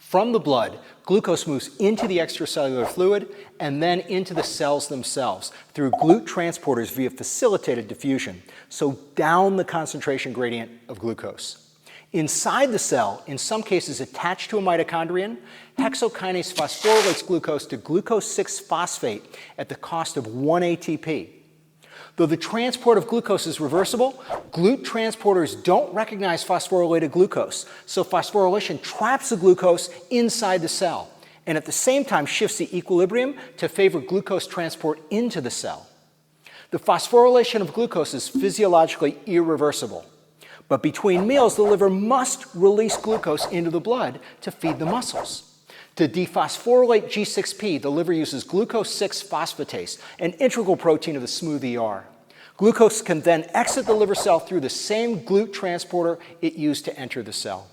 From the blood, glucose moves into the extracellular fluid and then into the cells themselves through GLUT transporters via facilitated diffusion, so down the concentration gradient of glucose. Inside the cell, in some cases attached to a mitochondrion, hexokinase phosphorylates glucose to glucose 6-phosphate at the cost of 1 ATP. Though the transport of glucose is reversible, GLUT transporters don't recognize phosphorylated glucose, so phosphorylation traps the glucose inside the cell, and at the same time shifts the equilibrium to favor glucose transport into the cell. The phosphorylation of glucose is physiologically irreversible, but between meals, the liver must release glucose into the blood to feed the muscles. To dephosphorylate G6P, the liver uses glucose 6-phosphatase, an integral protein of the smooth ER. Glucose can then exit the liver cell through the same GLUT transporter it used to enter the cell.